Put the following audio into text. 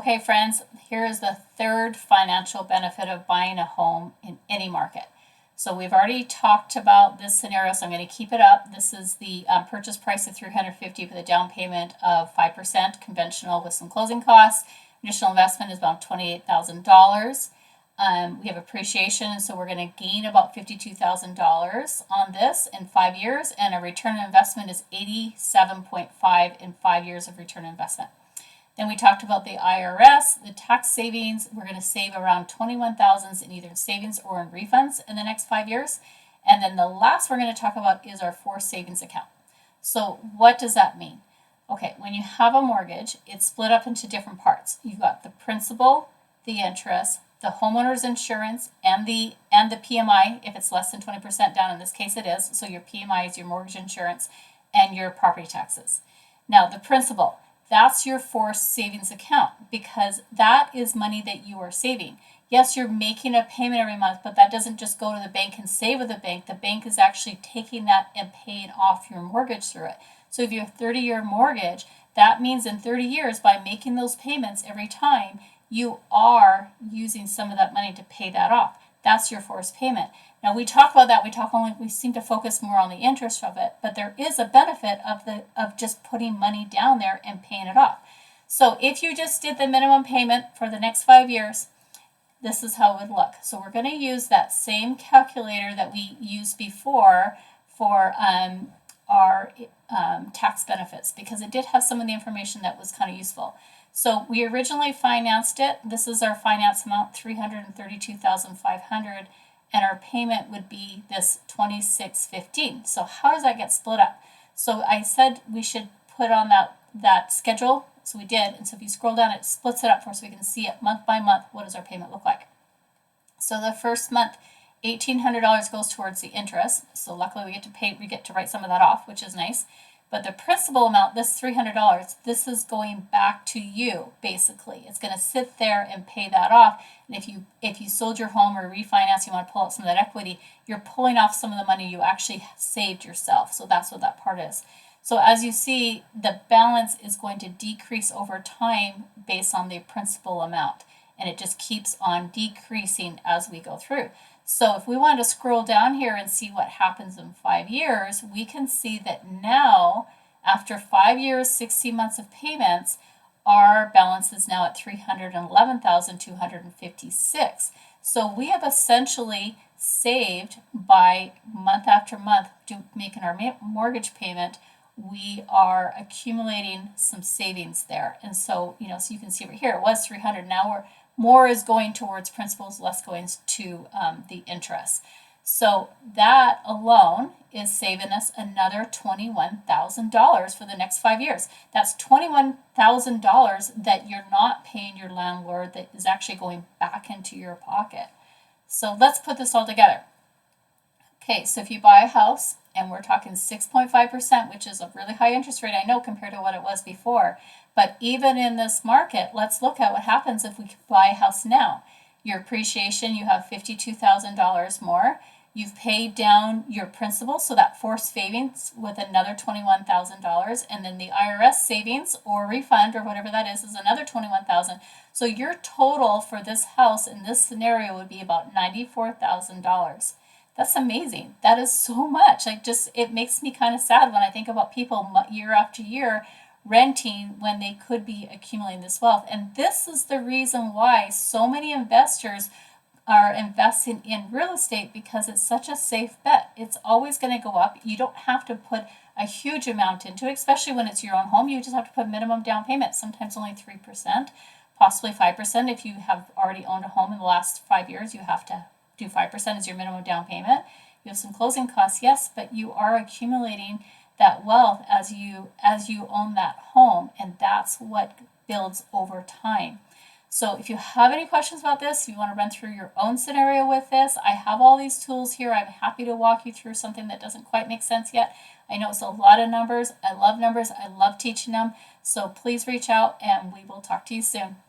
Okay, friends, here is the third financial benefit of buying a home in any market. So we've already talked about this scenario, so I'm going to keep it up. This is the purchase price of $350 with a down payment of 5%, conventional with some closing costs. Initial investment is about $28,000. We have appreciation, so we're going to gain about $52,000 on this in 5 years, and a return on investment is 87.5 in 5 years of return on investment. Then we talked about the IRS, the tax savings. We're going to save around $21,000 in either savings or in refunds in the next 5 years. And then the last we're going to talk about is our forced savings account. So what does that mean? Okay, when you have a mortgage, it's split up into different parts. You've got the principal, the interest, the homeowner's insurance, and the PMI if it's less than 20% down. In this case it is. So your PMI is your mortgage insurance and your property taxes. Now the principal, that's your forced savings account because that is money that you are saving. Yes, you're making a payment every month, but that doesn't just go to the bank and save with the bank. The bank is actually taking that and paying off your mortgage through it. So if you have a 30-year mortgage, that means in 30 years, by making those payments every time, you are using some of that money to pay that off. That's your forced payment. Now we talk about that. We seem to focus more on the interest of it, but there is a benefit of just putting money down there and paying it off. So if you just did the minimum payment for the next 5 years, this is how it would look. So we're going to use that same calculator that we used before for our tax benefits because it did have some of the information that was kind of useful. So we originally financed it. This is our finance amount, $332,500, and our payment would be this $2,615. So how does that get split up? So I said we should put on that schedule. So we did. And so if you scroll down, it splits it up for us so we can see it month by month. What does our payment look like? So the first month, $1,800 goes towards the interest. So luckily we get to write some of that off, which is nice. But the principal amount, this $300, this is going back to you, basically. It's going to sit there and pay that off. And if you sold your home or refinance, you want to pull out some of that equity, you're pulling off some of the money you actually saved yourself. So that's what that part is. So as you see, the balance is going to decrease over time based on the principal amount. And it just keeps on decreasing as we go through. So if we want to scroll down here and see what happens in 5 years, we can see that now, after 5 years, 60 months of payments, our balance is now at $311,256. So we have essentially saved by month after month making our mortgage payment. We are accumulating some savings there. And so, so you can see over here, it was 300. Now more is going towards principals, less going to the interest. So that alone is saving us another $21,000 for the next 5 years. That's $21,000 that you're not paying your landlord, that is actually going back into your pocket. So let's put this all together. Okay, so if you buy a house, and we're talking 6.5%, which is a really high interest rate, I know, compared to what it was before. But even in this market, let's look at what happens if we buy a house now. Your appreciation, you have $52,000 more. You've paid down your principal, so that forced savings with another $21,000. And then the IRS savings or refund or whatever that is another $21,000. So your total for this house in this scenario would be about $94,000. That's amazing. That is so much. It makes me kind of sad when I think about people year after year renting when they could be accumulating this wealth. And this is the reason why so many investors are investing in real estate, because it's such a safe bet. It's always going to go up. You don't have to put a huge amount into it, especially when it's your own home. You just have to put minimum down payment, sometimes only 3%, possibly 5%. If you have already owned a home in the last 5 years, you have to do 5% as your minimum down payment. You have some closing costs, yes, but you are accumulating that wealth as you own that home, and that's what builds over time. So if you have any questions about this, if you want to run through your own scenario with this, I have all these tools here. I'm happy to walk you through something that doesn't quite make sense yet. I know it's a lot of numbers. I love numbers. I love teaching them. So please reach out and we will talk to you soon.